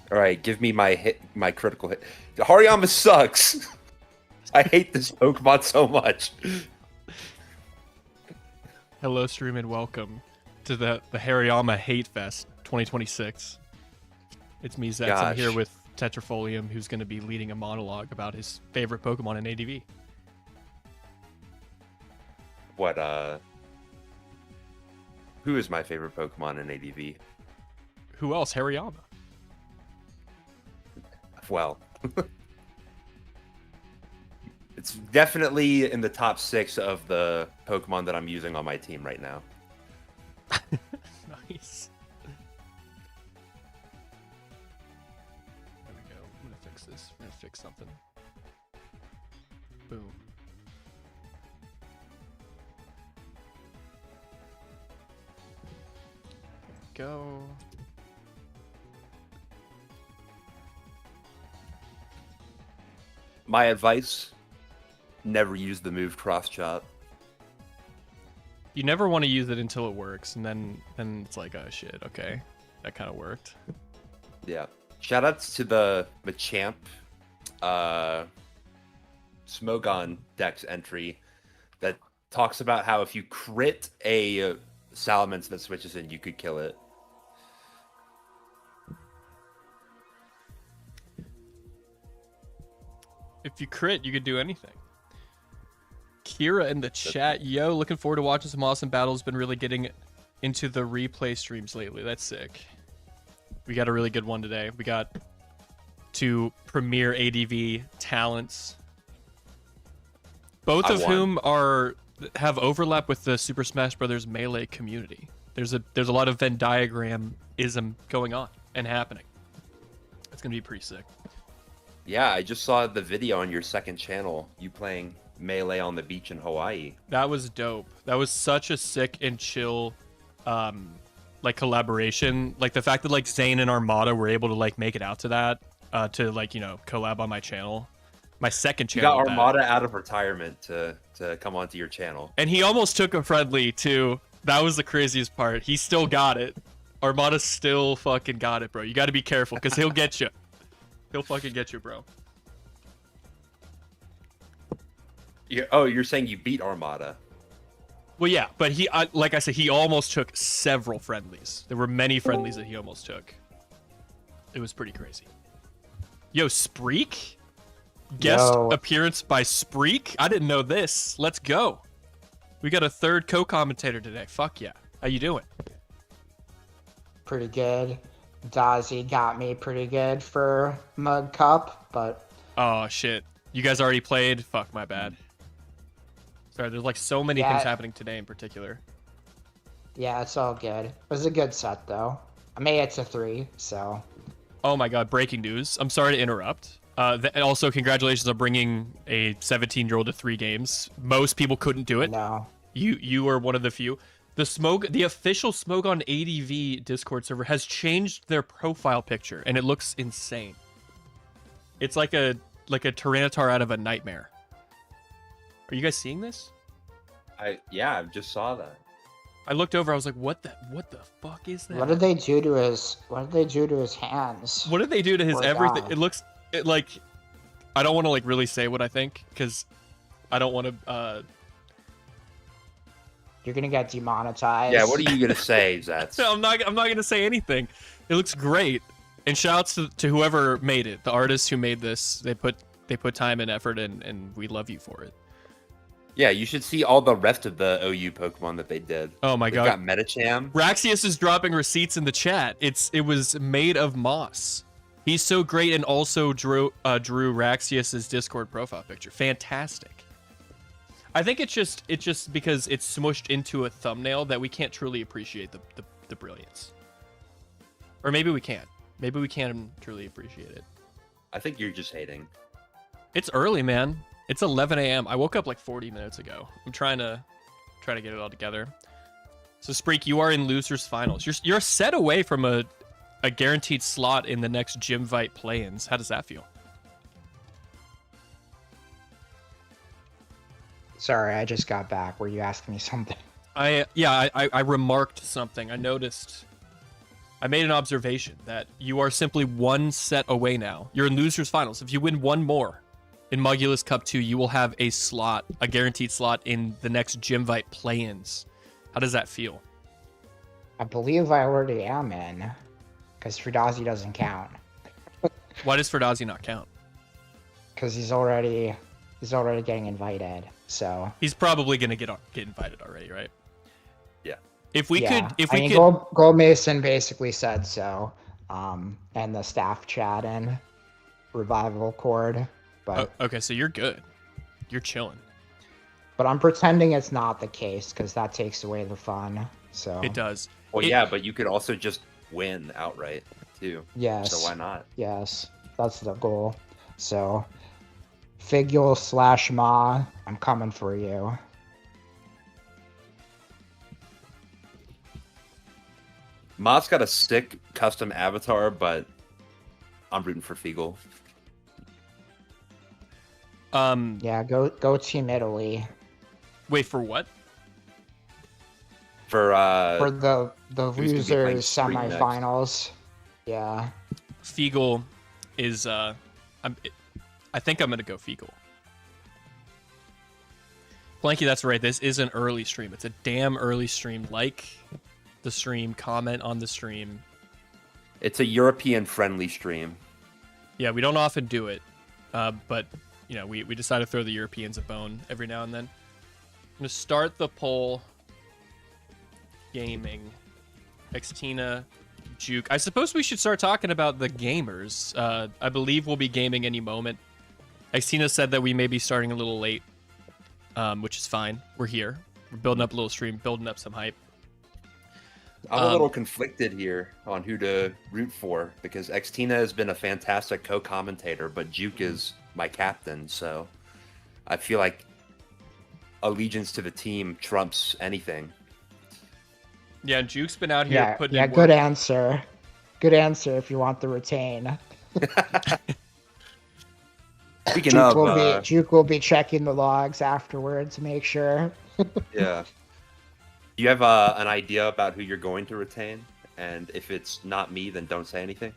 All right, give me my critical hit. Hariyama sucks. I hate this Pokemon so much. Hello, stream, and welcome to the Hariyama Hate Fest 2026. It's me, Zets. I'm here Gosh. with Tetrafolium, who's going to be leading a monologue about his favorite Pokemon in ADV. What, who is my favorite Pokemon in ADV? Who else? Hariyama. Well, it's definitely in the top 6 of the Pokemon that I'm using on my team right now. Nice. There we go. I'm going to fix this. I'm going to fix something. Boom. Go. My advice, never use the move Cross Chop. You never want to use it until it works, and then it's like, oh shit, okay, that kind of worked. Yeah. Shoutouts to the Machamp Smogon Dex entry that talks about how if you crit a Salamence that switches in, you could kill it. If you crit, you could do anything. Kira in the chat, yo, looking forward to watching some awesome battles. Been really getting into the replay streams lately. That's sick. We got a really good one today. We got 2 premier ADV talents, both of whom have overlap with the Super Smash Bros. Melee community. There's a lot of Venn diagram-ism going on and happening. It's gonna be pretty sick. Yeah, I just saw the video on your second channel, you playing Melee on the beach in Hawaii. That was dope. That was such a sick and chill like collaboration. Like the fact that like Zane and Armada were able to like make it out to that to like, you know, collab on my channel. My second You channel. got Armada out of retirement to come onto your channel. And he almost took a friendly too. That was the craziest part. He still got it. Armada still fucking got it, bro. You got to be careful because he'll get you. He'll fucking get you, bro. You're saying you beat Armada? Well, yeah, but he, like I said, he almost took several friendlies. There were many friendlies that he almost took. It was pretty crazy. Yo, Spreek? Guest appearance by Spreek? I didn't know this. Let's go. We got a third co-commentator today. Fuck yeah. How you doing? Pretty good. Dazzy got me pretty good for Mug Cup, but... Oh, shit. You guys already played? Fuck, my bad. Sorry, there's like so many things happening today in particular. Yeah, it's all good. It was a good set, though. I made it to 3, so... Oh my god, breaking news. I'm sorry to interrupt. And also, congratulations on bringing a 17-year-old to 3 games. Most people couldn't do it. No. You were one of the few. The official Smogon ADV Discord server has changed their profile picture, and it looks insane. It's like a Tyranitar out of a nightmare. Are you guys seeing this? I just saw that. I looked over. I was like, "What the fuck is that?" What did they do to his hands? What did they do to his Poor everything? guy. Like, I don't want to like really say what I think because I don't want to. You're gonna get demonetized. Yeah, what are you gonna say, Zats? I'm not gonna say anything. It looks great, and shouts to whoever made it, the artists who made this. They put time and effort, and we love you for it. Yeah, you should see all the rest of the OU Pokemon that they did. Oh my god. Got Metacham. Raxius is dropping receipts in the chat. It was made of moss. He's so great, and also drew Raxius's Discord profile picture. Fantastic. I think it's just because it's smushed into a thumbnail that we can't truly appreciate the brilliance. Or maybe we can. Maybe we can truly appreciate it. I think you're just hating. It's early, man. It's 11 a.m. I woke up like 40 minutes ago. I'm trying to get it all together. So Spreek, you are in losers finals. You're a set away from a guaranteed slot in the next Gymvite play-ins. How does that feel? Sorry, I just got back. Were you asking me something? I remarked something. I noticed I made an observation that you are simply one set away now. You're in losers finals. If you win one more in Mugulus Cup 2, you will have a slot, a guaranteed slot in the next Gymvite play-ins. How does that feel? I believe I already am in, because Fredazi doesn't count. Why does Ferdazi not count? Because he's already getting invited. So He's probably gonna get invited already, right? Yeah. If we could, Gold Mason basically said so, and the staff chat in Revival Chord. But okay, so you're good. You're chilling. But I'm pretending it's not the case because that takes away the fun. So It does. Well, yeah, but you could also just win outright too. Yes. So why not? Yes, that's the goal. So Figule / Ma, I'm coming for you. Ma's got a sick custom avatar, but I'm rooting for Fiegel. Yeah, go Team Italy. Wait, for what? For the who's gonna be playing losers Spring next? semifinals. Yeah. Fiegel is I think I'm gonna go Fiegel. Blanky, that's right. This is an early stream. It's a damn early stream. Like the stream, comment on the stream. It's a European-friendly stream. Yeah, we don't often do it, but you know, we decide to throw the Europeans a bone every now and then. I'm gonna start the poll. Gaming, XTina, Juke. I suppose we should start talking about the gamers. I believe we'll be gaming any moment. XTina said that we may be starting a little late, which is fine. We're here. We're building up a little stream, building up some hype. I'm a little conflicted here on who to root for because XTina has been a fantastic co-commentator, but Juke is my captain, so I feel like allegiance to the team trumps anything. Yeah, Juke's been out here putting in work. Good answer. Good answer if you want the retain. Speaking Juke will be checking the logs afterwards to make sure. Yeah. Do you have an idea about who you're going to retain? And if it's not me, then don't say anything.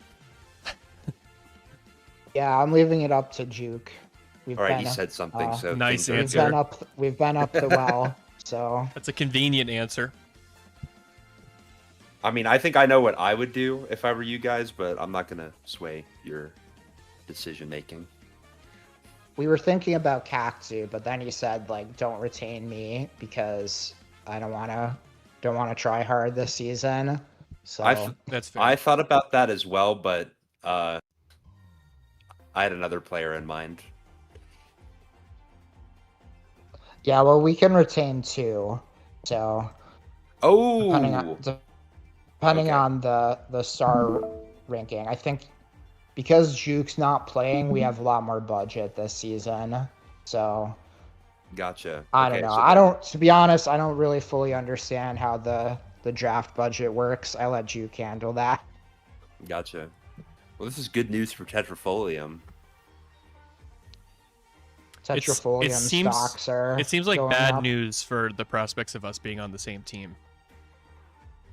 Yeah, I'm leaving it up to Juke. All right, he said something. So nice answer. We've been up the well, so that's a convenient answer. I mean, I think I know what I would do if I were you guys, but I'm not gonna sway your decision making. We were thinking about Cactu, but then he said like, "Don't retain me because I don't wanna try hard this season." So that's fair. I thought about that as well, but I had another player in mind. Yeah, well, we can retain two. So depending on the star ranking, I think because Juke's not playing, we have a lot more budget this season. So Gotcha. I don't know. To be honest, I don't really fully understand how the draft budget works. I let Juke handle that. Gotcha. Well, this is good news for Tetrafolium. Tetrafolium stocks are. It seems like going bad up. news for the prospects of us being on the same team.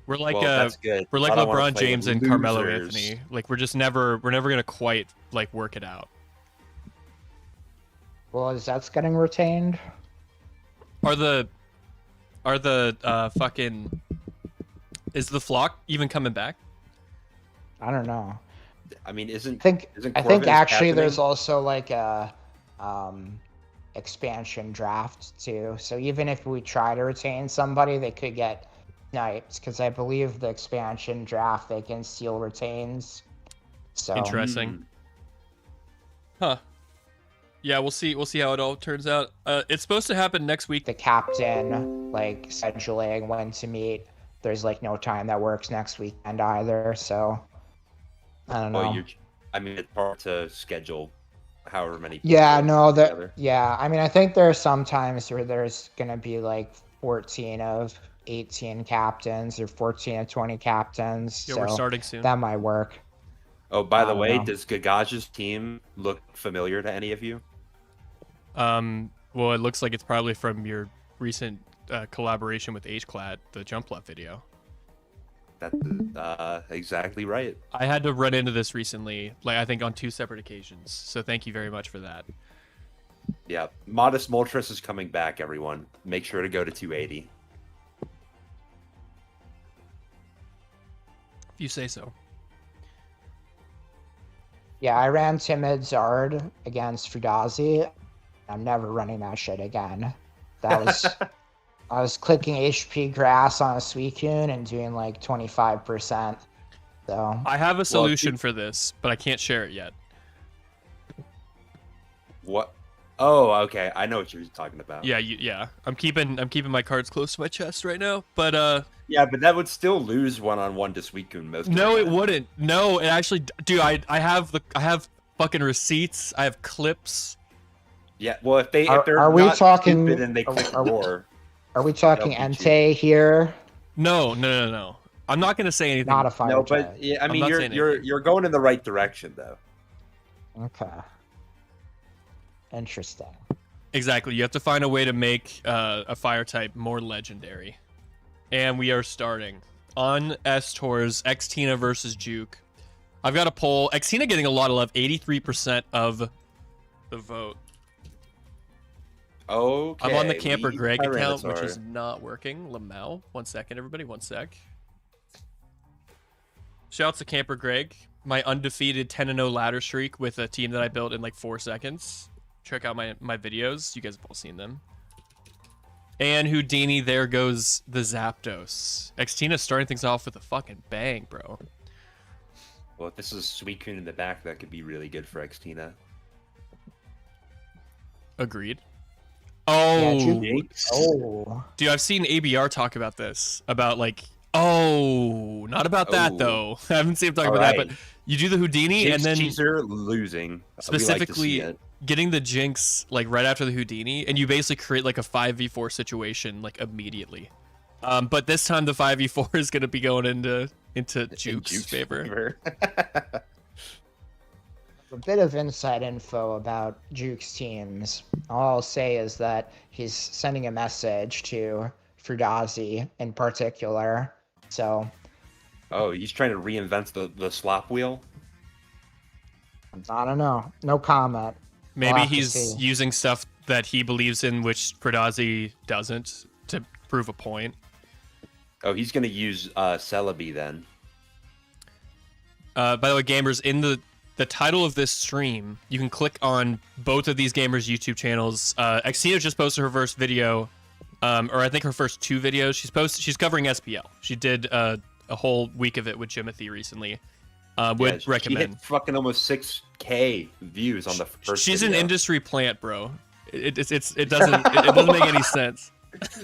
We're like that's good. we're like I don't wanna LeBron play James with and Carmelo losers. Anthony. Like we're never gonna quite like work it out. Well, is that getting retained? Are the fucking is the flock even coming back? I don't know. I mean, I think Corbin actually happening? there's also like a expansion draft too. So even if we try to retain somebody, they could get sniped because I believe the expansion draft they can steal retains. So Interesting. Huh. Yeah, we'll see how it all turns out. It's supposed to happen next week. the captain like scheduling when to meet. There's like no time that works next weekend either. So I don't know. Well, I mean, it's hard to schedule however many. Yeah, people no, together. I mean, I think there are some times where there's gonna be like 14 of 18 captains or 14 of 20 captains. Yeah, so we're starting soon. that might work. Oh, by the I don't way, know. does Gagaj's team look familiar to any of you? Well, it looks like it's probably from your recent collaboration with HClad, the jump left video. That's exactly right. I had to run into this recently, like I think on 2 separate occasions. So thank you very much for that. Yeah, Modest Moltres is coming back, everyone. Make sure to go to 280. If you say so. Yeah, I ran Timid Zard against Fugazi. I'm never running that shit again. That was I was clicking HP grass on a Suicune and doing like 25%. So I have a solution for this, but I can't share it yet. What? Oh, okay. I know what you're talking about. Yeah, yeah. I'm keeping my cards close to my chest right now, but yeah, but that would still lose one-on-one to Suicune most. No, it wouldn't. No, it actually, dude. I have fucking receipts. I have clips. Yeah, well, if they're are we not talking? stupid and they click war. Are we talking Entei here? No. I'm not gonna say anything. Not a fire. No, but yeah, I mean, you're going in the right direction though. Okay. Interesting. Exactly. You have to find a way to make a fire type more legendary. And we are starting on S Tours, XTina versus Juke. I've got a poll. XTina getting a lot of love, 83% of the vote. Okay. I'm on the Camper Greg account, which is not working. Lamau. 1 second, everybody. 1 sec. Shouts to Camper Greg. My undefeated 10-0 ladder streak with a team that I built in like 4 seconds. Check out my videos. You guys have all seen them. And Houdini, there goes the Zapdos. XTina starting things off with a fucking bang, bro. Well, if this is Suicune in the back, that could be really good for XTina. Agreed. Oh. Yeah, oh. Dude, I've seen ABR talk about this. About like, oh, not about that though. I haven't seen him talk about that, but you do the Houdini Jinx and then teaser losing. Specifically getting the Jinx like right after the Houdini, and you basically create like a 5v4 situation like immediately. But this time the 5v4 is going to be going into Juke's favor. A bit of inside info about Juke's teams. All I'll say is that he's sending a message to Fugazi in particular. So. Oh, he's trying to reinvent the slop wheel? I don't know. No comment. Maybe he's using stuff that he believes in, which Fugazi doesn't, to prove a point. Oh, he's going to use Celebi then. By the way, gamers, in the title of this stream, you can click on both of these gamers' YouTube channels. XTina just posted her first video, or I think her first 2 videos. She's covering SPL. She did a whole week of it with Jimothy recently. Would recommend. She hit fucking almost 6K views on the first. She's video. an industry plant, bro. It doesn't make any sense.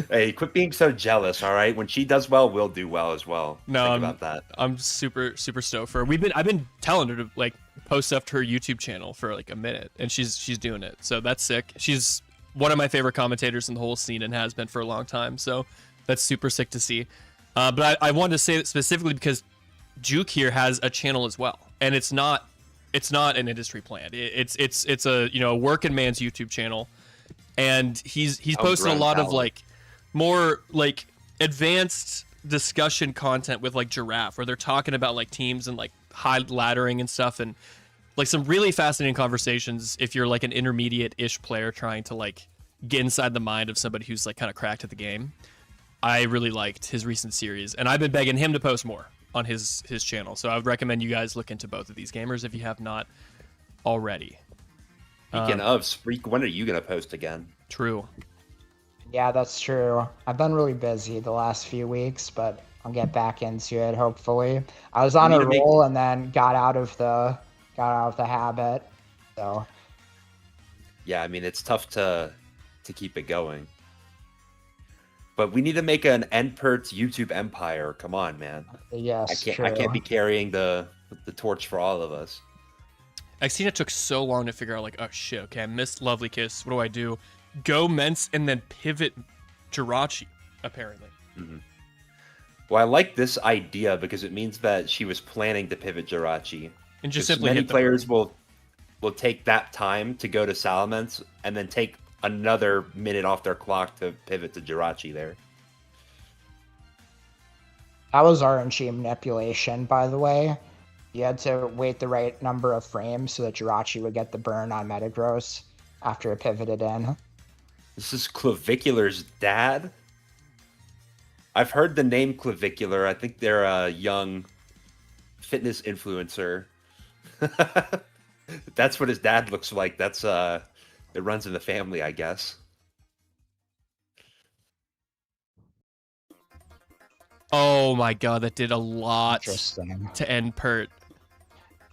Hey, quit being so jealous, all right? When she does well, we'll do well as well. No, Think about that. I'm super stoked for her. I've been telling her to like post stuff to her YouTube channel for like a minute, and she's doing it. So that's sick. She's one of my favorite commentators in the whole scene and has been for a long time. So that's super sick to see. But I wanted to say it specifically because Juke here has a channel as well, and it's not an industry plant. It's a a working man's YouTube channel, and he's posting a lot of like more like advanced discussion content with like Giraffe, where they're talking about like teams and like high laddering and stuff, and like some really fascinating conversations if you're like an intermediate-ish player trying to like get inside the mind of somebody who's like kind of cracked at the game. I really liked his recent series, and I've been begging him to post more on his channel. So I would recommend you guys look into both of these gamers if you have not already. Speaking of Spreak, when are you going to post again? True. Yeah, that's true. I've been really busy the last few weeks, but I'll get back into it hopefully. I was on a roll and then got out of the habit. So yeah, I mean it's tough to keep it going. But we need to make an Endpert's YouTube empire. Come on, man. Yes, I can't be carrying the torch for all of us. XTina took so long to figure out like, oh shit, okay, I missed Lovely Kiss. What do? Go Mence and then pivot Jirachi, apparently. Mm-hmm. Well, I like this idea because it means that she was planning to pivot Jirachi. And just simply many hit the players will take that time to go to Salamence and then take another minute off their clock to pivot to Jirachi there. That was RNG manipulation, by the way. You had to wait the right number of frames so that Jirachi would get the burn on Metagross after it pivoted in. This is Clavicular's dad? I've heard the name Clavicular. I think they're a young fitness influencer. That's what his dad looks like. That's it runs in the family, I guess. Oh my god, that did a lot Interesting. to end Pert.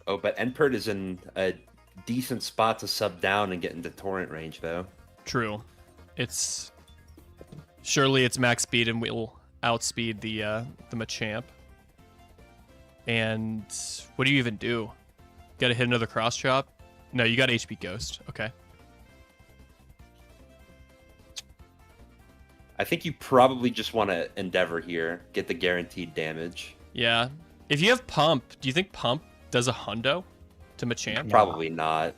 Oh, but Npert is in a decent spot to sub down and get into torrent range, though. True. It's surely it's max speed and will outspeed the Machamp. And what do you even do? Gotta hit another cross chop? No, you got HP Ghost. Okay. I think you probably just want to Endeavor here, get the guaranteed damage. Yeah. If you have Pump, do you think Pump does a hundo to Machamp? Probably not.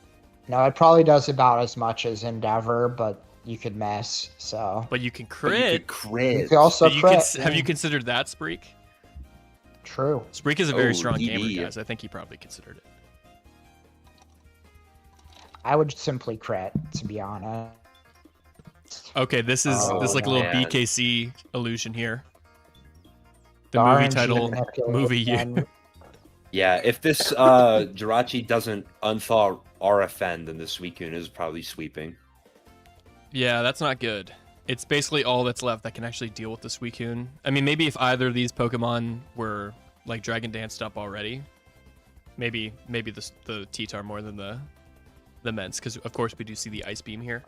No, it probably does about as much as Endeavor, but you could miss, so. But you can But crit. you could crit. You could also So crit. have you considered that, Spreek? True. Spreek is a very Oh, strong DD. gamer, guys. I think he probably considered it. I would simply crit, to be honest. Okay, this is Oh, like a little man. BKC illusion here. The The movie RNG title, movie manipulation. Yeah, if this Jirachi doesn't unthaw RFN, then the Suicune is probably sweeping. Yeah, that's not good. It's basically all that's left that can actually deal with the Suicune. I mean, maybe if either of these Pokemon were like Dragon Danced up already, maybe the T-Tar more than the Ments, because of course we do see the Ice Beam here.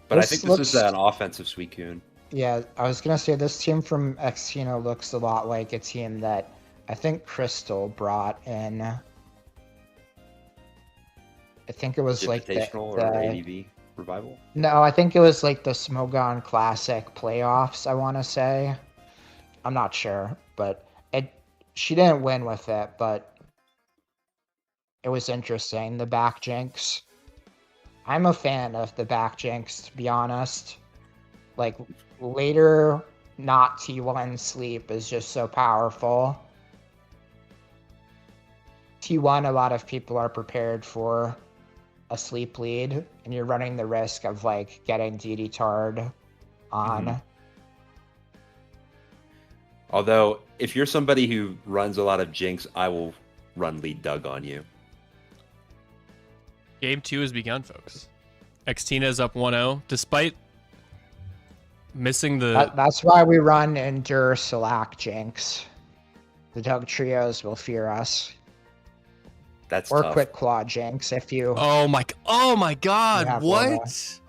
But I This think this is looks- an offensive Suicune. Yeah, I was gonna say this team from XTina looks a lot like a team that I think Crystal brought in. I think it was like the, Invitational or ADV Revival? No, I think it was like the Smogon Classic playoffs, I want to say. I'm not sure, but she didn't win with it, but it was interesting, the back jinx. I'm a fan of the back jinx, to be honest. Like, later not T1 sleep is just so powerful. T1, a lot of people are prepared for a sleep lead, and you're running the risk of like getting DD Tard on. Although, if you're somebody who runs a lot of Jinx, I will run lead Doug on you. Game 2 has begun, folks. XTina is up 1-0, despite missing the... That's why we run Endure Slack Jinx. The Doug trios will fear us. That's Or tough. Quick Claw Jinx if you... Oh my god, Yeah, what?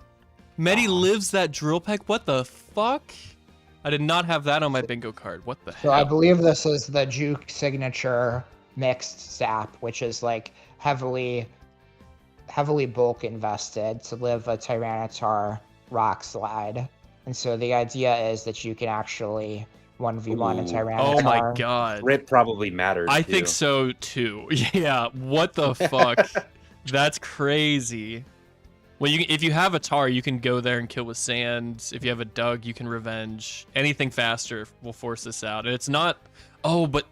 Medi lives that drill peck? What the fuck? I did not have that on my bingo card. What the So I hell? believe this is the Juke signature mixed sap, which is like heavily bulk invested to live a Tyranitar Rock Slide. And so the idea is that you can actually 1v1 a Ooh. Tyranitar. Oh my god. Crit probably matters. I too. think so too. Yeah, what the fuck? That's crazy. Well, if you have a Tar, you can go there and kill with sand. If you have a Doug, you can revenge. Anything faster will force this out. And it's not... Oh, but...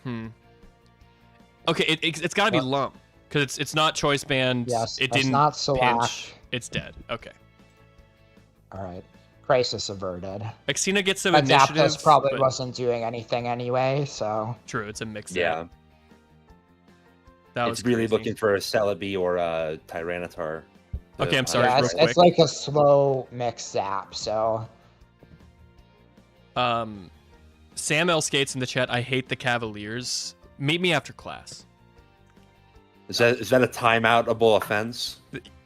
Okay, it's got to be Lump. Because it's not Choice Band. Yes, it that's didn't not Slack. pinch. It's dead. Okay. Alright. Crisis averted. Xtina gets some But initiative. Zapdos probably but- wasn't doing anything anyway, so... True, it's a mix. Yeah. That was It's really crazy. looking for a Celebi or a Tyranitar. Okay, I'm sorry, Yeah, real it's quick. like a slow mix zap, so... Sam L skates in the chat. I hate the Cavaliers. Meet me after class. Is that a timeoutable offense?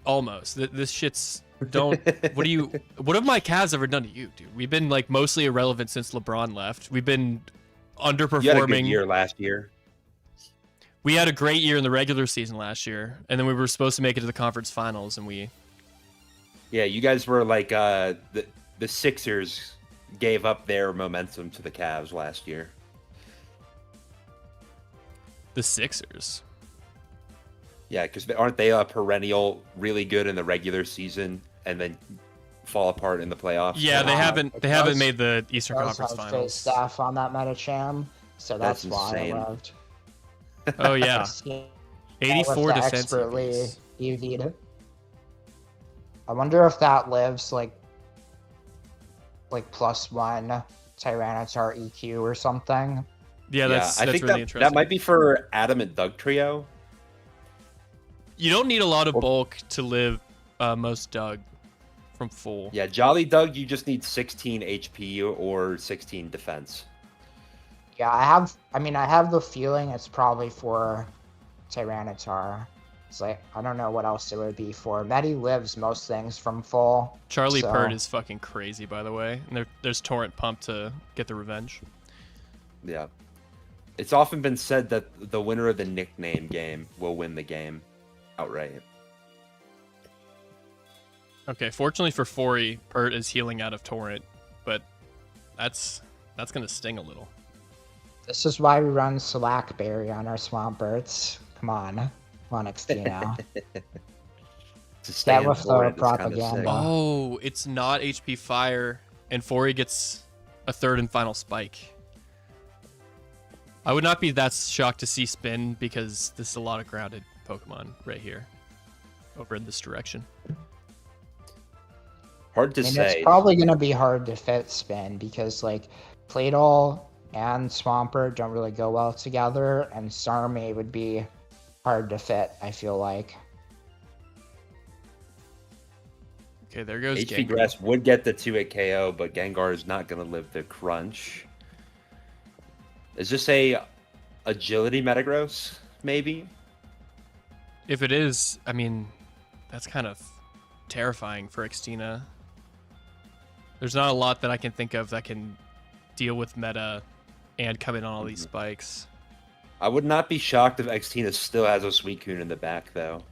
Almost. This shit's don't. What have my Cavs ever done to you, dude? We've been like mostly irrelevant since LeBron left. We've been underperforming. You had a good year last year. We had a great year in the regular season last year, and then we were supposed to make it to the conference finals, and we. Yeah, you guys were like the Sixers gave up their momentum to the Cavs last year. The Sixers. Yeah, because aren't they a perennial really good in the regular season and then fall apart in the playoffs. Yeah, they haven't made the Eastern Does Conference have Finals. Phase staff on that Metacham, so that's why I insane. loved. Oh yeah, Seeing 84 the defense expertly EVs. EV'd. I wonder if that lives like +1 Tyranitar EQ or something. Yeah, that's I think really that interesting. might be for Adam and Doug trio. You don't need a lot of bulk to live most Doug from full. Yeah, Jolly Doug, you just need 16 HP or 16 defense. Yeah, I have the feeling it's probably for Tyranitar. It's like, I don't know what else it would be for. Medi lives most things from full. Charlie so... Pert is fucking crazy, by the way. And there's Torrent Pump to get the revenge. Yeah. It's often been said that the winner of the nickname game will win the game outright. Okay, fortunately for Fori, Pert is healing out of Torrent, but that's gonna sting a little. This is why we run Slackberry on our Swamperts. Come on XTina. That with the propaganda. Oh, it's not HP Fire, and Fori gets a third and final spike. I would not be that shocked to see Spin, because this is a lot of grounded Pokemon right here, over in this direction. Hard to say. It's probably going to be hard to fit Spin, because like Claydol and Swampert don't really go well together, and Starmie would be hard to fit, I feel like. Okay, there goes HP Gengar. Grass would get the 2-hit KO, but Gengar is not going to live the crunch. Is this a agility Metagross, maybe? If it is, I mean, that's kind of terrifying for XTina. There's not a lot that I can think of that can deal with meta and come in on all these spikes. I would not be shocked if XTina still has a Suicune in the back, though.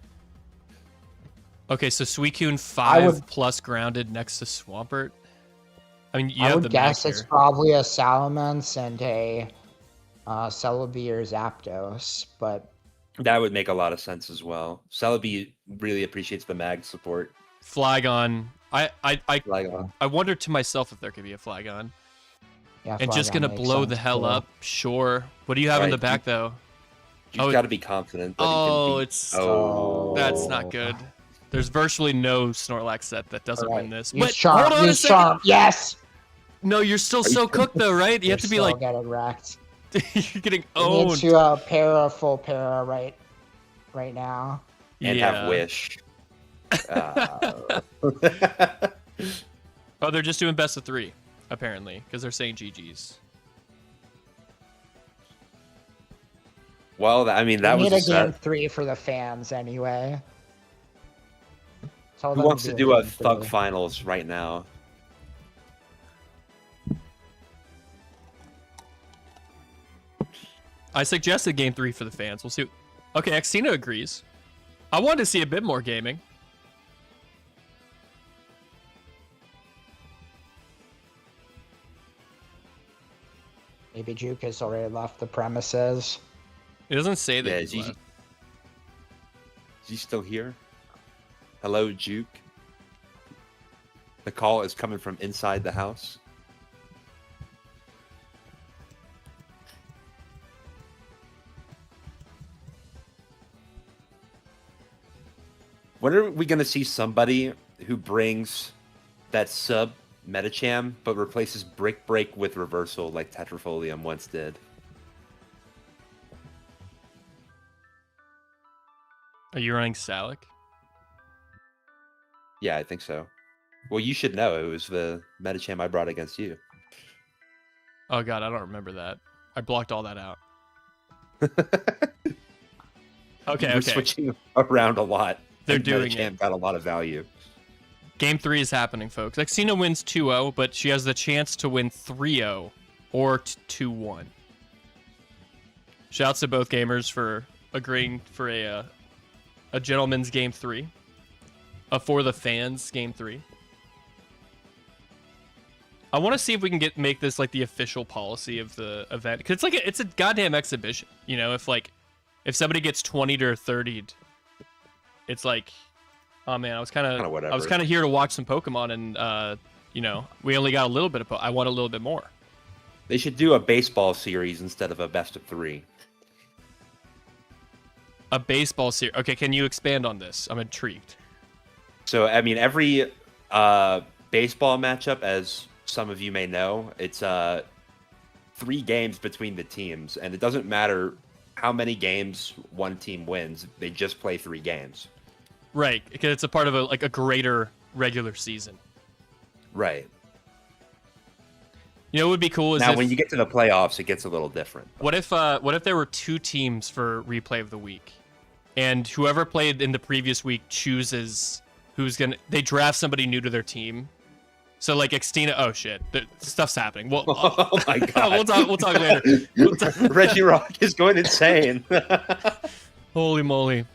Okay, so Suicune 5 plus grounded next to Swampert. I mean, I would guess it's probably a Salamence and a Celebi or Zapdos, but that would make a lot of sense as well. Celebi really appreciates the mag support. Flygon. Flygon. I wonder to myself if there could be a Flygon. Yeah, and just gonna blow the hell up. Sure. What do you have in the back though? You've got to be confident that he can beat... that's not good. There's virtually no Snorlax set that doesn't win this. But hold on a second. Yes. No, you're still so cooked though, right? You have to be like getting wracked. You're getting owned. You need to full para right now. And have Wish. Oh, they're just doing best of 3, apparently, because they're saying GG's. Well, I mean, that was a game 3 for the fans anyway. Who wants to do a Thug Finals right now? I suggested game 3 for the fans. We'll see. Okay, XTina agrees. I wanted to see a bit more gaming. Maybe Juke has already left the premises. It doesn't say that he's left. Is he still here? Hello, Juke. The call is coming from inside the house. When are we going to see somebody who brings that sub Metacham but replaces Brick Break with Reversal like Tetrafolium once did? Are you running Salic? Yeah, I think so. Well, you should know. It was the Metacham I brought against you. Oh god, I don't remember that. I blocked all that out. Okay, You're switching around a lot. They're doing it. Got a lot of value. Game 3 is happening, folks. XTina wins 2-0, but she has the chance to win 3-0 or 2-1. Shouts to both gamers for agreeing for a gentleman's game 3. For the fans game 3. I want to see if we can make this like the official policy of the event, because it's a goddamn exhibition. You know, if somebody gets 20'd or 30'd, it's like Oh man, I was whatever. kind of here to watch some Pokemon, and you know, we only got a little bit of. I want a little bit more. They should do a baseball series instead of a best of 3. A baseball series. Okay, can you expand on this? I'm intrigued. So I mean, every baseball matchup, as some of you may know, it's 3 games between the teams, and it doesn't matter how many games one team wins. They just play 3 games. Right, because it's a part of a greater regular season. Right. You know what would be cool is now when you get to the playoffs, it gets a little different. What if there were 2 teams for replay of the week, and whoever played in the previous week chooses they draft somebody new to their team. So like XTina, oh shit, stuff's happening. Well, oh my god, we'll talk later. Reggie Rock is going insane. Holy moly.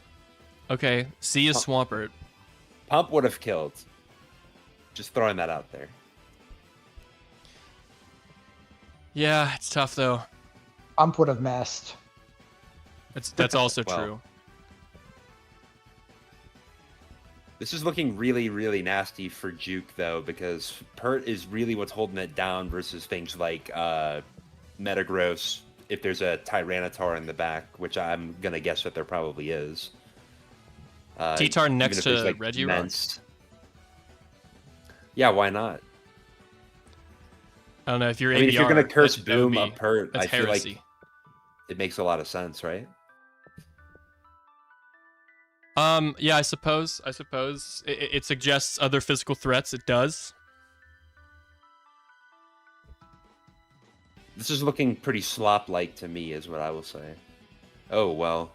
Okay, see you, Swampert. Pump would have killed. Just throwing that out there. Yeah, it's tough though. Pump would have missed. That's also Well, true. This is looking really, really nasty for Juke, though, because Pert is really what's holding it down versus things like Metagross, if there's a Tyranitar in the back, which I'm going to guess that there probably is. T-Tar next to like Reggie Mence. Yeah, why not? I don't know if you're I mean, if you're going to curse that would Boom be- up Pert, that's I feel heresy. like it makes a lot of sense, right? Yeah, I suppose it suggests other physical threats. It does. This is looking pretty slop-like to me, is what I will say. Oh well,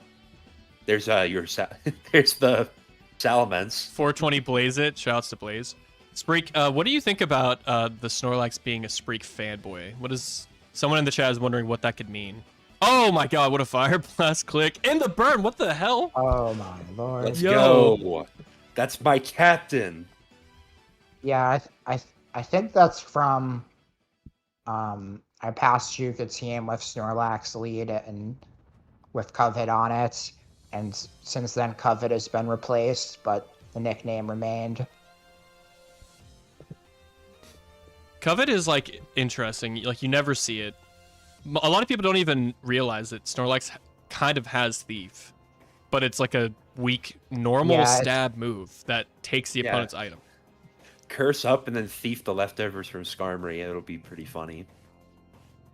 there's there's the Salamence. 420 Blaze it. Shouts to Blaze. Spreak, what do you think about the Snorlax being a Spreak fanboy? What is someone in the chat is wondering what that could mean? Oh my god, what a fire blast click and the burn! What the hell? Oh my lord. Let's Yo. go. That's my captain. Yeah, I think that's from I passed Juke a team with Snorlax lead and with Covet on it, and since then Covet has been replaced, but the nickname remained. Covet is like interesting. Like you never see it. A lot of people don't even realize that Snorlax kind of has Thief, but it's like a weak normal stab move that takes the opponent's item. Curse up and then thief the leftovers from Skarmory. It'll be pretty funny.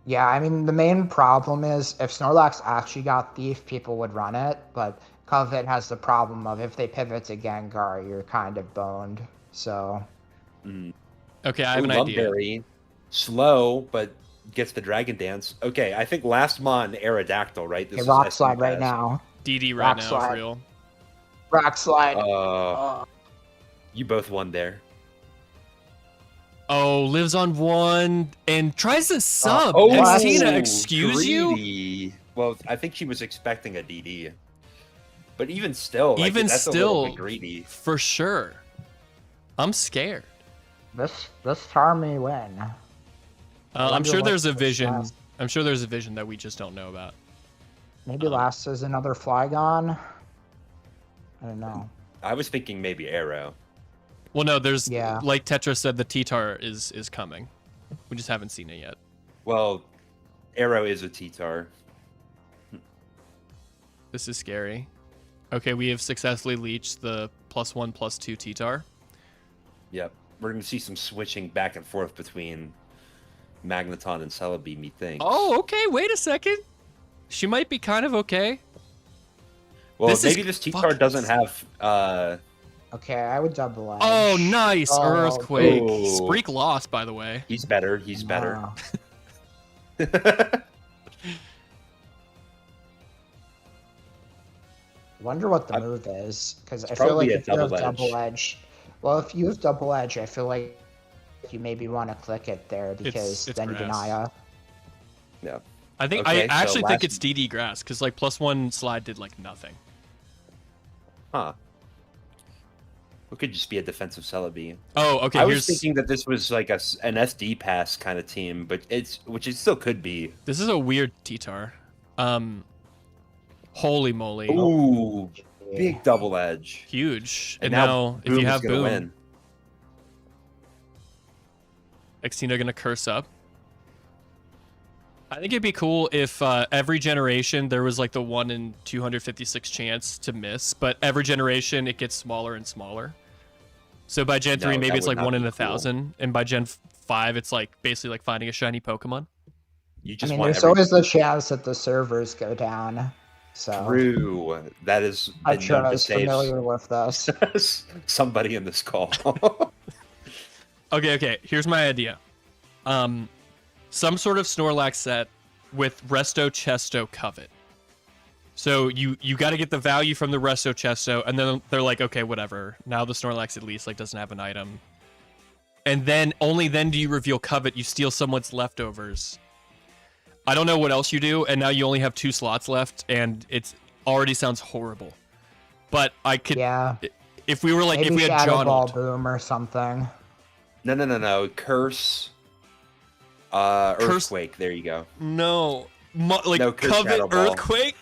Yeah, I mean, the main problem is if Snorlax actually got Thief, people would run it, but Covet has the problem of if they pivot to Gengar, you're kind of boned, so... Okay, I have an idea. Lumberry, slow, but gets the Dragon Dance. Okay, I think last mon Aerodactyl, right? This Hey, is Rock SD Slide right pass. now. DD right Rock now, slide. for real. Rock Slide. You both won there. Oh, lives on 1 and tries to sub. oh, XTina, excuse you? greedy. Well, I think she was expecting a DD. But even still, like, Even that's a little still, bit greedy. for sure. I'm scared. This Tar may win. I'm wonder sure what there's a this vision. last- I'm sure there's a vision that we just don't know about. Maybe last is another Flygon? I don't know. I was thinking maybe Arrow. Well, no, there's Yeah. like Tetra said, the T-Tar is coming. We just haven't seen it yet. Well, Arrow is a T-Tar. This is scary. Okay, we have successfully leached the +1/+2 T-Tar. Yep. We're going to see some switching back and forth between Magneton and Celebi, methinks. Oh, okay. Wait a second. She might be kind of okay. well, this is maybe this T-Tar fucking- doesn't have... Okay, I would double edge. Oh, nice. Oh, Earthquake. oh. Spreak lost, by the way. He's better. He's better. Wow. Wonder what the move is, because I feel probably like a if you have double edge. double edge, well, if you have double edge, I feel like you maybe want to click it there because it's then you grass. deny a. yeah. I think Okay, I so actually think last- it's DD grass because like +1 slide did like nothing. Huh. It could just be a defensive Celebi. Oh, okay. I Here's was thinking that this was like an SD pass kind of team, but which it still could be. this is a weird T-Tar. Holy moly. Ooh, Big double edge. Huge. And now if Boom you is have gonna Boom, win. XTina gonna curse up. I think it'd be cool if every generation there was like the 1 in 256 chance to miss, but every generation it gets smaller and smaller. So by Gen 3, No, maybe that it's would like 1 not in be 1,000, and by Gen 5, it's like basically like finding a shiny Pokemon. You I just mean, want there's every always the chance that the servers go down. So True. That has I'm been sure known I to was save familiar with this. somebody in this call. Okay. Here's my idea. Some sort of Snorlax set with Resto, Chesto, Covet. So you got to get the value from the Resto, Chesto, and then they're like, okay, whatever. Now the Snorlax at least like doesn't have an item. And then only then do you reveal Covet. You steal someone's leftovers. I don't know what else you do, and now you only have 2 slots left, and it's already sounds horrible. But I could, Yeah. if we were like, Maybe if we had Shadow Ball Jonald. Boom or something. No. Curse. Earthquake. There you go. No, No, Curse Covet Shadow Ball. Earthquake.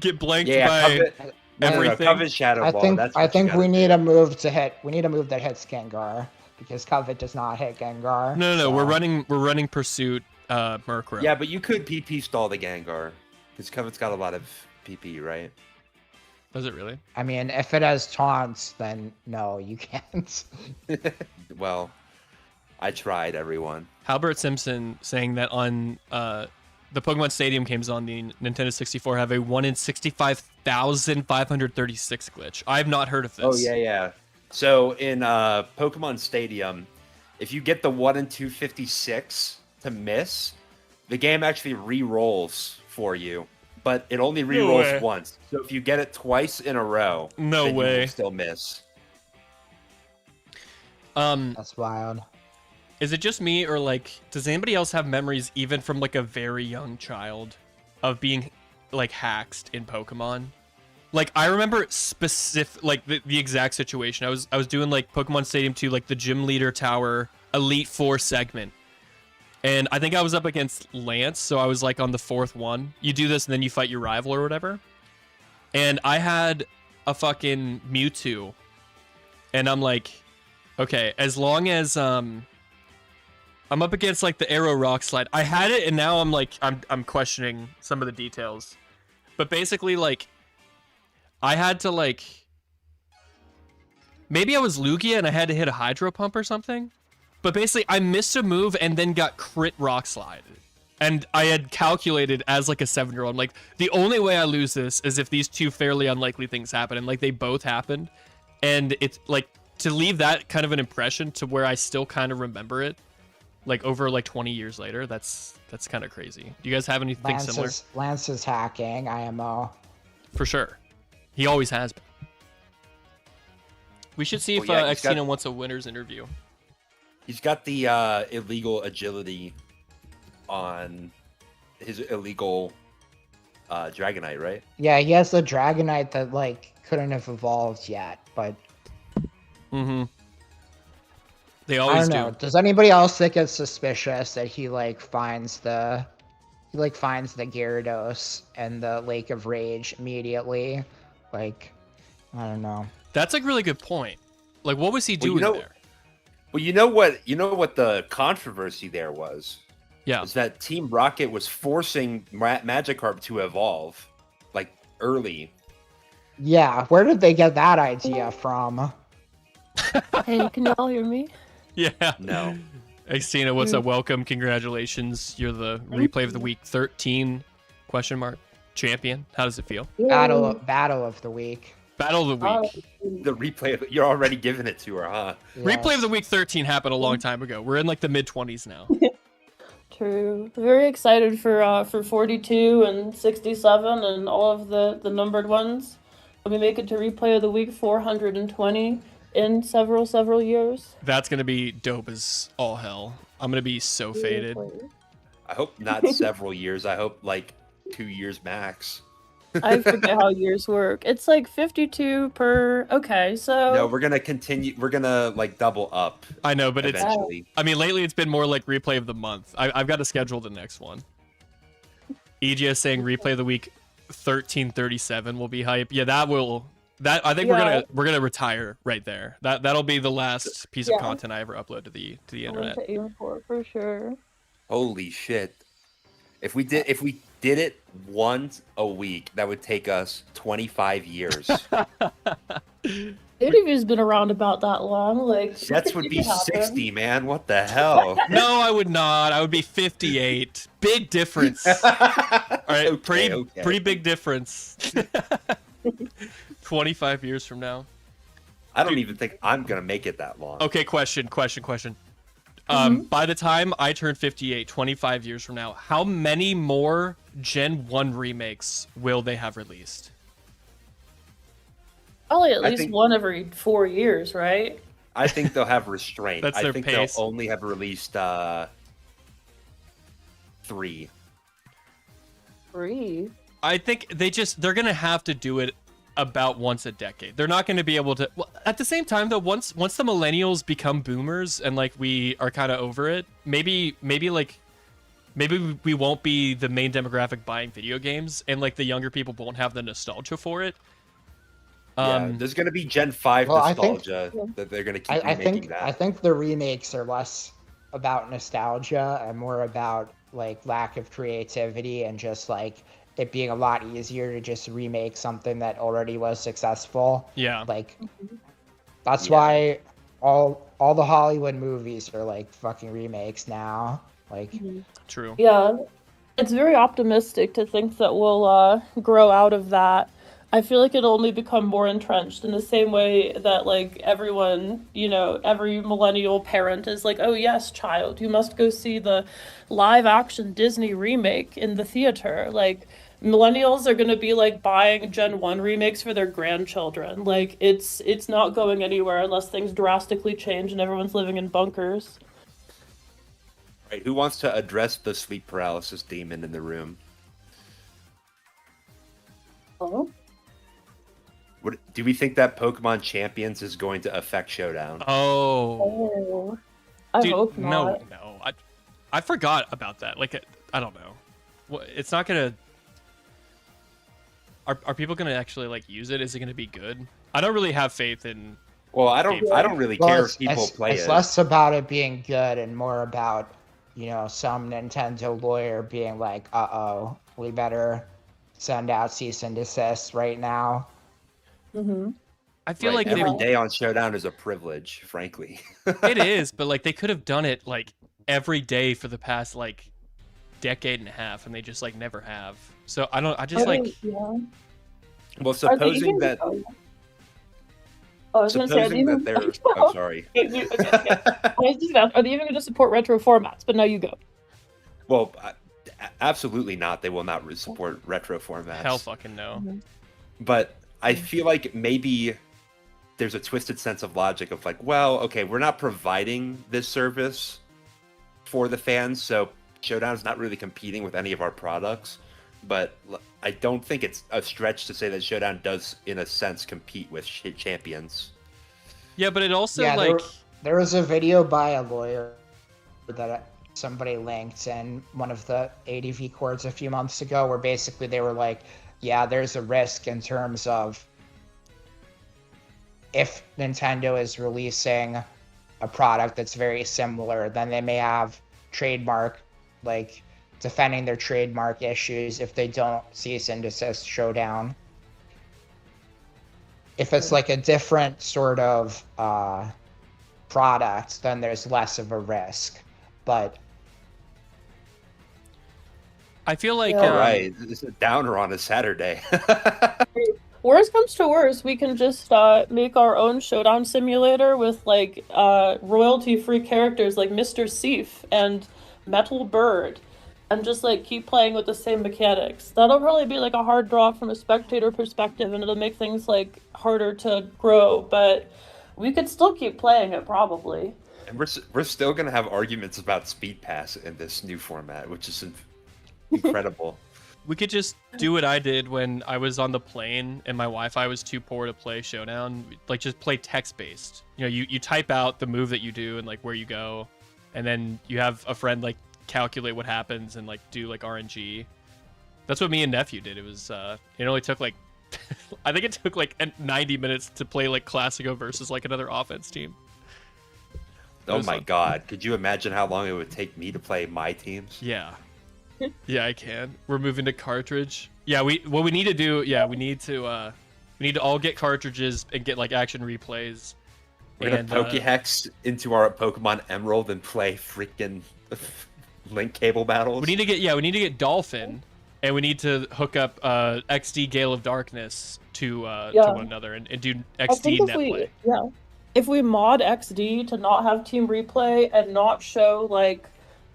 Get blanked Yeah, by Covet. everything. Covet Shadow Ball. That's I what you think gotta we need do. a move to hit. We need a move that hits Gengar because Covet does not hit Gengar. No. so- We're running Pursuit. Murkrow. Yeah, but you could PP stall the Gengar because Covet's got a lot of PP, right? Does it really? I mean, if it has taunts, then no, you can't. Well, I tried, everyone. Halbert Simpson saying that on the Pokemon Stadium games on the Nintendo 64 have a 1 in 65,536 glitch. I've not heard of this. Oh yeah. So in Pokemon Stadium, if you get the 1 in 256 to miss, the game actually re-rolls for you, but it only re-rolls way. once. So if you get it twice in a row, No then you way. will still miss. That's wild. Is it just me, or like, does anybody else have memories, even from like a very young child, of being like hacked in Pokemon? Like, I remember specific, like the exact situation. I was doing like Pokemon Stadium 2, like the Gym Leader Tower Elite Four segment, and I think I was up against Lance, so I was like on the 4th one. You do this, and then you fight your rival or whatever. And I had a fucking Mewtwo, and I'm like, okay, as long as I'm up against like the Arrow Rock Slide. I had it, and now I'm like, I'm questioning some of the details. But basically, like, I had to like, maybe I was Lugia and I had to hit a Hydro Pump or something. But basically, I missed a move and then got crit Rock Slide. And I had calculated as like a 7-year-old, I'm like, the only way I lose this is if these two fairly unlikely things happen, and like they both happened. And it's like, to leave that kind of an impression to where I still kind of remember it, like over like 20 years later, that's kind of crazy. Do you guys have anything similar? Lance is hacking IMO. For sure. He always has been. We should see if Well, yeah, he's XTina got- wants a winner's interview. He's got the illegal agility on his illegal Dragonite, right? Yeah, he has the Dragonite that like couldn't have evolved yet, but Mm-hmm. They I always don't know. do. Does anybody else think it's suspicious that he finds the Gyarados and the Lake of Rage immediately? Like, I don't know. That's a really good point. Like, what was he Well, doing you know- there? Well, you know what the controversy there was? Yeah. Is that Team Rocket was forcing Magikarp to evolve, like, early. Yeah, where did they get that idea from? Hey, can y'all hear me? Yeah. No. XTina, what's up? Welcome. Congratulations. You're the replay of the week 13 ? Champion. How does it feel? Battle of the week. Battle of the week. The replay, you're already giving it to her, huh? Replay Yes. of the week 13 happened a long time ago. We're in like the mid-20s now. True. Very excited for 42 and 67 and all of the numbered ones. When we make it to replay of the week 420 in several years. That's going to be dope as all hell. I'm going to be so faded. I hope not several years. I hope like 2 years max. I forget how years work. It's like 52 per. Okay, so. No, we're gonna continue. We're gonna like double up I know, but it's... eventually. I mean, lately it's been more like replay of the month. I've got to schedule the next one. EGS saying replay of the week 1337 will be hype. Yeah, that will. That I think we're gonna retire right there. That'll be the last piece of content I ever upload to the internet. To aim for sure. Holy shit! If we did it once a week, that would take us 25 years. ADV's been around about that long. Like Jets would be 60, man. What the hell? No, I would not. I would be 58. Big difference. All right, Okay, pretty big difference. 25 years from now. I don't even think I'm gonna make it that long. Okay, question. By the time I turn 58, 25 years from now, how many more Gen 1 remakes will they have released? Probably at least one every 4 years, right? I think they'll have restraint. That's I their think pace. they'll only have released 3. 3. I think they're gonna have to do it about once a decade. They're not going to be able to. Well, at the same time, though, once the millennials become boomers and like we are kind of over it, maybe we won't be the main demographic buying video games, and like the younger people won't have the nostalgia for it. Yeah, there's going to be Gen 5 nostalgia that they're going to keep remaking that. I think the remakes are less about nostalgia and more about like lack of creativity and just like it being a lot easier to just remake something that already was successful. Yeah. Like that's why all the Hollywood movies are like fucking remakes now. Like True. Yeah. It's very optimistic to think that we'll grow out of that. I feel like it'll only become more entrenched in the same way that like everyone, every millennial parent is like, oh yes, child, you must go see the live action Disney remake in the theater. Like millennials are going to be like buying Gen 1 remakes for their grandchildren. Like it's not going anywhere unless things drastically change and everyone's living in bunkers. Right, who wants to address the sleep paralysis demon in the room? Oh. Do we think that Pokemon Champions is going to affect Showdown? Oh. I hope not. No. I forgot about that. Like, I don't know. It's not gonna. Are people gonna actually like use it? Is it gonna be good? I don't really have faith in. Well, I don't really care if people play it. It's less about it being good and more about some Nintendo lawyer being like, uh-oh, we better send out cease and desist right now. Mm-hmm. I feel like every day on Showdown is a privilege, frankly. It is, but like they could have done it like every day for the past like decade and a half, and they just like never have. So Well, supposing that. I was going to say, I'm sorry. I was just about, are they even going to support retro formats? But now you go. Well, absolutely not. They will not support retro formats. Hell fucking no. Mm-hmm. But I feel like maybe there's a twisted sense of logic of like, well, okay, we're not providing this service for the fans, so Showdown's not really competing with any of our products. But I don't think it's a stretch to say that Showdown does, in a sense, compete with Champions. Yeah, but it also there was a video by a lawyer that somebody linked in one of the ADV courts a few months ago, where basically they were like, yeah, there's a risk in terms of if Nintendo is releasing a product that's very similar, then they may have trademark, like, defending their trademark issues if they don't cease and desist Showdown. If it's like a different sort of product, then there's less of a risk. But I feel like all right, it's a downer on a Saturday. Worst comes to worst, we can just make our own Showdown simulator with like royalty-free characters like Mr. Seif and Metal Bird, and just like keep playing with the same mechanics. That'll probably be like a hard draw from a spectator perspective, and it'll make things like harder to grow. But we could still keep playing it probably. And we're still gonna have arguments about Speed Pass in this new format, which is incredible. We could just do what I did when I was on the plane and my Wi-Fi was too poor to play Showdown. Like just play text-based. You type out the move that you do and like where you go, and then you have a friend like calculate what happens and like do like RNG. That's what me and nephew did. It was it only took like I think it took like 90 minutes to play like Classico versus like another offense team. Oh my god, could you imagine how long it would take me to play my teams? Yeah. Yeah, I can. We're moving to cartridge. Yeah, what we need to do, we need to all get cartridges and get like action replays. We're gonna Pokehex into our Pokemon Emerald and play freaking link cable battles. We need to get Dolphin, and we need to hook up XD Gale of Darkness to one another and do XD netplay. Yeah. If we mod XD to not have team replay and not show like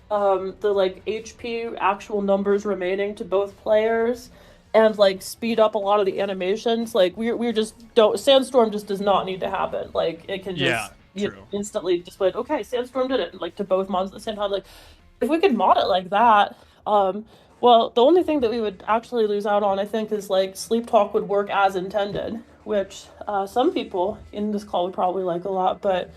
the like HP actual numbers remaining to both players, and like speed up a lot of the animations, like we just don't. Sandstorm just does not need to happen. Like it can just instantly just like, okay, Sandstorm did it, like to both mods at the same time. Like if we could mod it like that, well, the only thing that we would actually lose out on, I think, is like Sleep Talk would work as intended, which some people in this call would probably like a lot. But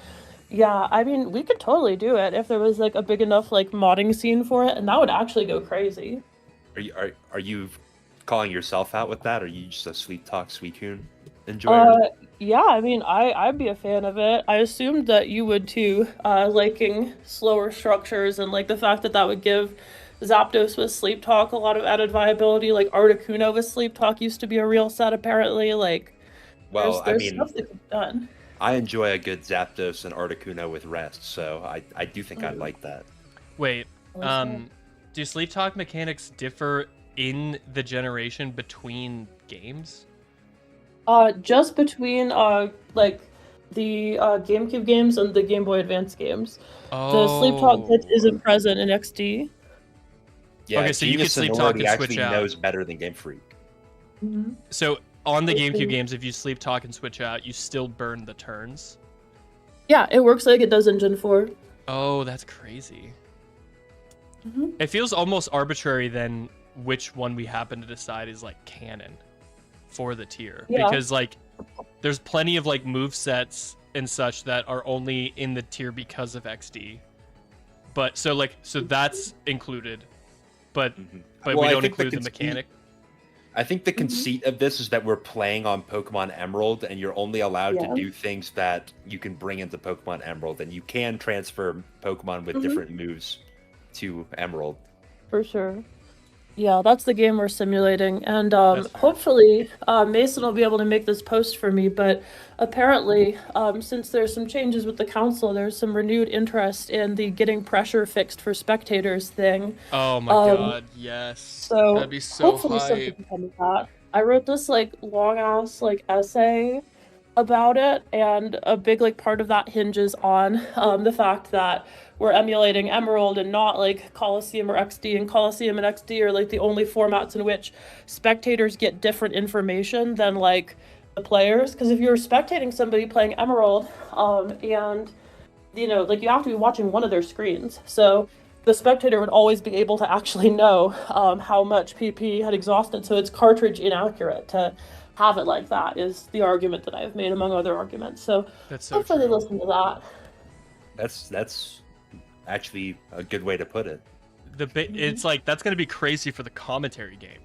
yeah, I mean, we could totally do it if there was like a big enough like modding scene for it, and that would actually go crazy. Are you calling yourself out with that, or are you just a Sleep Talk Suicune enjoyer? Yeah, I mean, I'd be a fan of it. I assumed that you would too, liking slower structures and like the fact that would give Zapdos with Sleep Talk a lot of added viability. Like Articuno with Sleep Talk used to be a real set apparently. Like, well, there's stuff that can be done. I enjoy a good Zapdos and Articuno with rest, so I do think I'd like that. Wait, do Sleep Talk mechanics differ in the generation between games? Just between like the GameCube games and the Game Boy Advance games. The Sleep Talk glitch isn't present in XD. Yeah, okay, so you can Sleep Talk and switch out. Knows better than Game Freak. Mm-hmm. So on the GameCube games, if you Sleep Talk and switch out, you still burn the turns. Yeah, it works like it does in Gen 4. Oh, that's crazy. Mm-hmm. It feels almost arbitrary then which one we happen to decide is like canon for the tier, because like there's plenty of like move sets and such that are only in the tier because of XD, but so that's included, but we don't include the mechanic. I think the conceit of this is that we're playing on Pokemon Emerald, and you're only allowed to do things that you can bring into Pokemon Emerald, and you can transfer Pokemon with different moves to Emerald. For sure. Yeah, that's the game we're simulating, and hopefully Mason will be able to make this post for me, but apparently since there's some changes with the council, there's some renewed interest in the getting pressure fixed for spectators thing. Oh my god, yes. So that'd be so hopefully hype. something can come of that. I wrote this like long-ass like essay about it, and a big like part of that hinges on the fact that we're emulating Emerald and not like Coliseum or XD, and Coliseum and XD are like the only formats in which spectators get different information than like the players. Because if you're spectating somebody playing Emerald, and you know, like you have to be watching one of their screens, so the spectator would always be able to actually know how much PP had exhausted, so it's cartridge inaccurate to have it like that, is the argument that I've made among other arguments. So hopefully they listen to that. That's actually a good way to put it. It's like that's going to be crazy for the commentary game.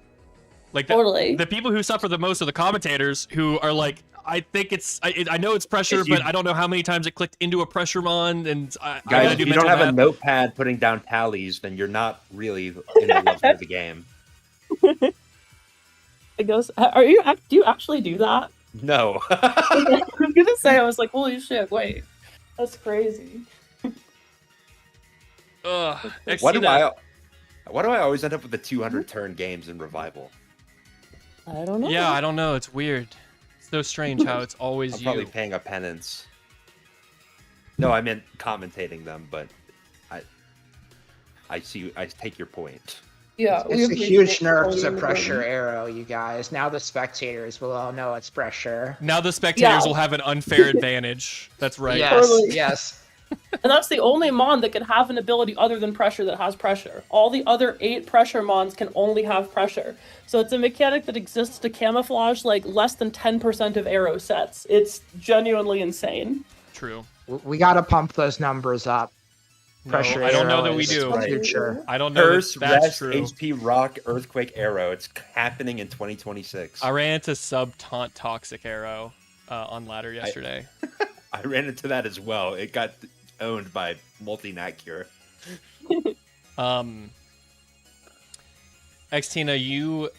Like totally. The people who suffer the most are the commentators, who are like, I think I know it's pressure, but I don't know how many times it clicked into a pressure mon. And guys, if you don't have a notepad putting down tallies, then you're not really in the love of the game. It goes. Do you actually do that? No. I was gonna say, I was like, holy shit! Wait, that's crazy. Why do I always end up with the 200 turn games in Revival? I don't know. Yeah, I don't know. It's weird. It's so strange how it's always I'm probably paying a penance. No, I meant commentating them, but I take your point. Yeah, it's a huge nerf to pressure arrow, you guys. Now the spectators will all know it's pressure. Now the spectators will have an unfair advantage. That's right. Yes, totally. Yes. And that's the only mon that can have an ability other than pressure that has pressure. All the other 8 pressure mons can only have pressure. So it's a mechanic that exists to camouflage like less than 10% of arrow sets. It's genuinely insane. True. We gotta pump those numbers up. Pressure I don't know arrow that we is do. the future. I don't know Curse, that that's Rest, true. HP Rock, Earthquake Arrow. It's happening in 2026. I ran into sub taunt toxic arrow on ladder yesterday. I ran into that as well. It got owned by multi-nat cure. XTina, you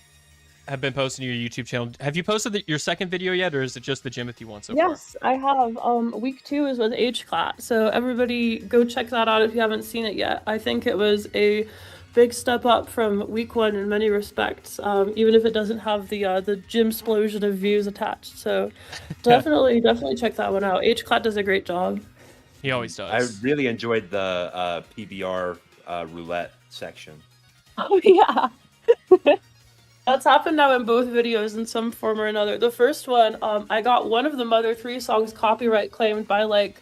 have been posting your YouTube channel. Have you posted your second video yet, or is it just the Jimothy one so far? Yes, I have. Week 2 is with HClat, so everybody go check that out if you haven't seen it yet. I think it was a big step up from week 1 in many respects, even if it doesn't have the Jim-splosion of views attached. So definitely check that one out. HClat does a great job. He always I does. really enjoyed the PBR roulette section. Oh yeah. That's happened now in both videos in some form or another. The first one, I got one of the Mother 3 songs copyright claimed by like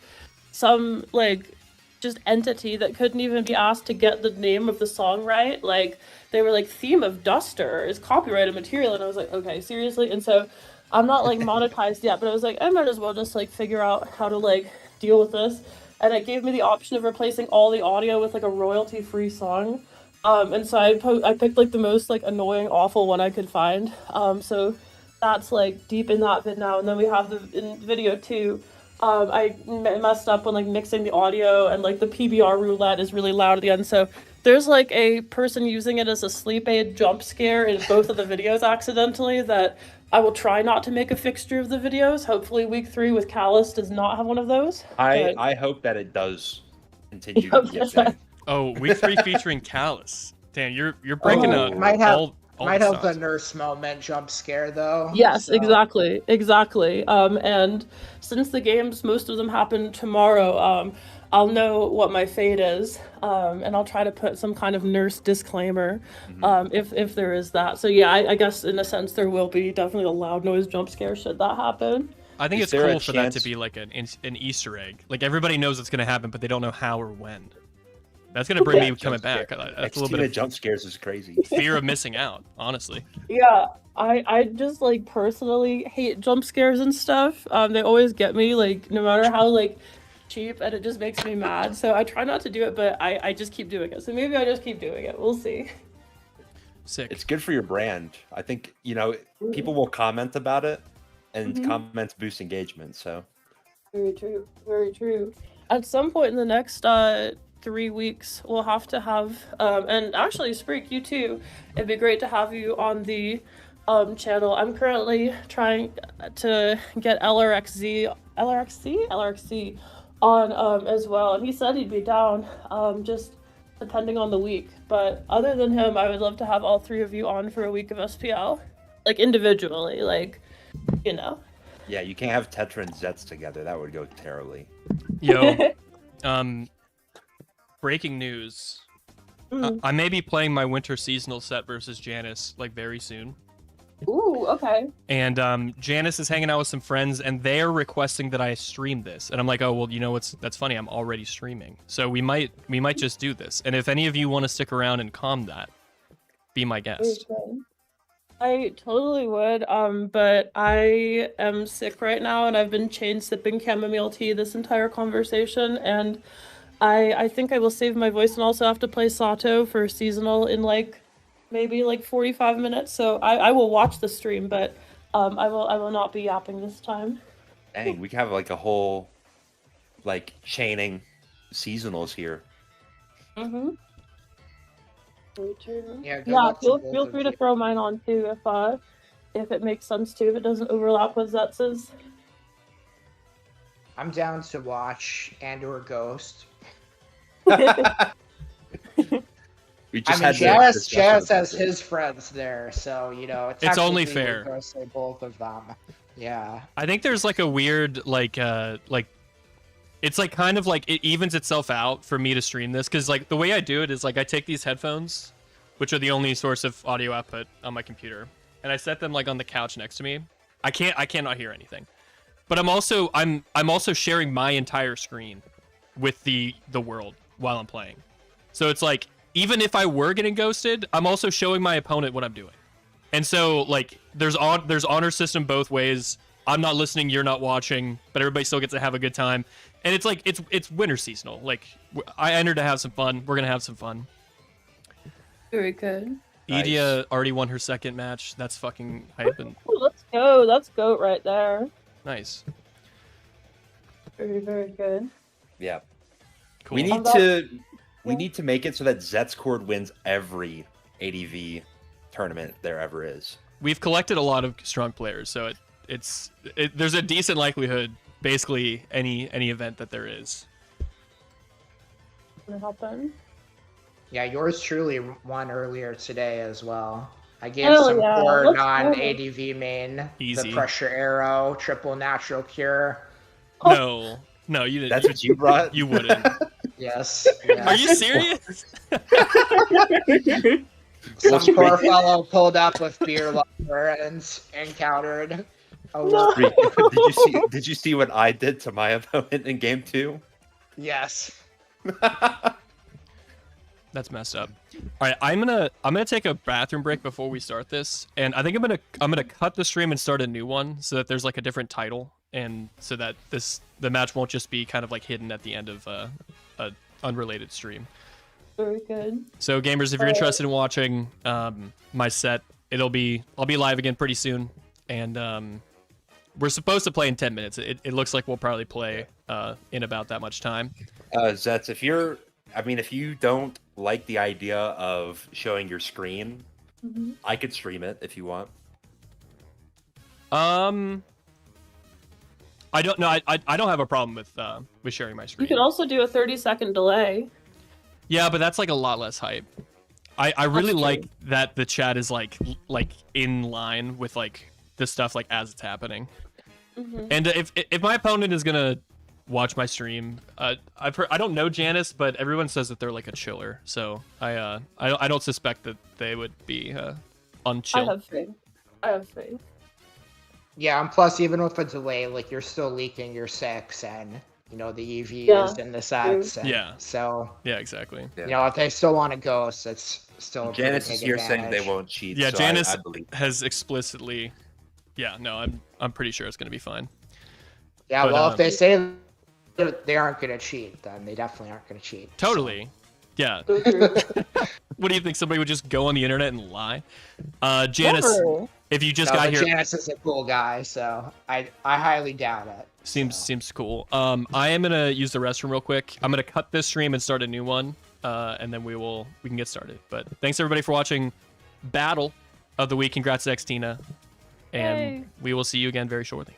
some like just entity that couldn't even be asked to get the name of the song right. Like they were like theme of Duster is copyrighted material, and I was like, okay, seriously. And so I'm not like monetized yet, but I was like, I might as well just like figure out how to like deal with this. And it gave me the option of replacing all the audio with like a royalty-free song. And so I picked like the most like annoying, awful one I could find. So that's like deep in that vid now. And then we have in video 2. I messed up when like mixing the audio, and like the PBR roulette is really loud at the end. So there's like a person using it as a sleep aid jump scare in both of the videos accidentally that I will try not to make a fixture of the videos. Hopefully week 3 with Callus does not have one of those. I hope that it does continue to get big. Oh, week 3 featuring Callus. Dan, you're breaking up. Might have the the nurse moment jump scare though. Yes, so. exactly. And since the games, most of them happen tomorrow, I'll know what my fate is, and I'll try to put some kind of nurse disclaimer, if there is that. So yeah, I guess in a sense there will be definitely a loud noise jump scare should that happen. I think Is it's there a cool for that to chance- be like an Easter egg. Like everybody knows it's going to happen, but they don't know how or when. That's going to bring me coming back. That's a little bit of jump scares is crazy. fear of missing out, honestly. Yeah, I just like personally hate jump scares and stuff. They always get me, like no matter how like cheap, and it just makes me mad. So I try not to do it, but I just keep doing it. So maybe I just keep doing it. We'll see. Sick. It's good for your brand. I think, people will comment about it, and comments boost engagement. So Very true. Very true. At some point in the next 3 weeks, we'll have to have and actually Spreek, you too. It'd be great to have you on the channel. I'm currently trying to get LRXC on as well, and he said he'd be down, just depending on the week. But other than him, I would love to have all 3 of you on for a week of SPL, like individually, like yeah, you can't have Tetra and Zets together. That would go terribly. Yo, breaking news. I may be playing my winter seasonal set versus Janice like very soon. Ooh, okay. And Janice is hanging out with some friends, and they're requesting that I stream this. And I'm like, oh well, that's funny. I'm already streaming, so we might just do this. And if any of you want to stick around and calm that, be my guest. Okay. I totally would, but I am sick right now, and I've been chain sipping chamomile tea this entire conversation, and I think I will save my voice and also have to play Sato for seasonal in maybe 45 minutes. So I will watch the stream, but I will not be yapping this time. Dang, we can have a whole chaining seasonals here. Mm-hmm. Yeah, Feel free to throw mine on too if it makes sense to, if it doesn't overlap with Zetz's. I'm down to watch and/or Ghost. We just Jazz has his friends there, so It's only technically fair. we're gonna say both of them. Yeah. I think there's a weird it's kind of it evens itself out for me to stream this, because the way I do it is I take these headphones, which are the only source of audio output on my computer, and I set them on the couch next to me. I cannot hear anything, but I'm also sharing my entire screen with the world while I'm playing. So it's even if I were getting ghosted, I'm also showing my opponent what I'm doing, and so there's honor system both ways. I'm not listening, you're not watching, but everybody still gets to have a good time. And it's like it's winter seasonal. Like I entered to have some fun. We're gonna have some fun. Very good. Edia already won her second match. That's fucking hype. And Oh, let's go. That's GOAT right there. nice. Very, very good. Yeah. Cool. We need to make it so that Zetscord wins every ADV tournament there ever is. We've collected a lot of strong players, so there's a decent likelihood, basically any event that there is. Gonna happen. Yeah, yours truly won earlier today as well. I gave Hell some yeah, poor let's non-ADV main Easy. the pressure arrow, triple natural cure. No, you didn't. That's what you brought? You wouldn't. Yes. Are you serious? Some poor fellow pulled up with beer lover and encountered a No. Did you see what I did to my opponent in game 2? Yes. That's messed up. All right, I'm gonna take a bathroom break before we start this, and I think I'm gonna cut the stream and start a new one so that there's like a different title, and so that the match won't just be kind of like hidden at the end of a unrelated stream. Very good. So gamers, if you're interested in watching my set, I'll be live again pretty soon, and we're supposed to play in 10 minutes. It looks like we'll probably play in about that much time. Zets, if you don't like the idea of showing your screen, I could stream it if you want. I don't know. I don't have a problem with sharing my screen. You can also do a 30-second delay. Yeah, but that's like a lot less hype. I really That's like true. that the chat is like in line with like this stuff like as it's happening. And if my opponent is gonna watch my stream, I don't know Janice, but everyone says that they're like a chiller, so I don't suspect that they would be unchill. I have faith. Yeah, and plus even with a delay, like you're still leaking your 6 and the EVs Yeah, and the sets. And Yeah. So Yeah, exactly. if they still want to ghost, it's still a pretty Janice is big here saying they advantage. won't cheat. Yeah, so Janice I believe. has explicitly. Yeah, no, I'm pretty sure it's gonna be fine. Yeah, but, well, if they say that they aren't going to cheat, then they definitely aren't going to cheat. so. Totally. Yeah. So true. What do you think? Somebody would just go on the internet and lie? Janice, Never. if you just No, got but here, Janice is a cool guy, so I highly doubt it. seems cool. I am gonna use the restroom real quick. I'm gonna cut this stream and start a new one, and then we can get started. But thanks everybody for watching Battle of the Week. Congrats to XTina, and Yay. we will see you again very shortly.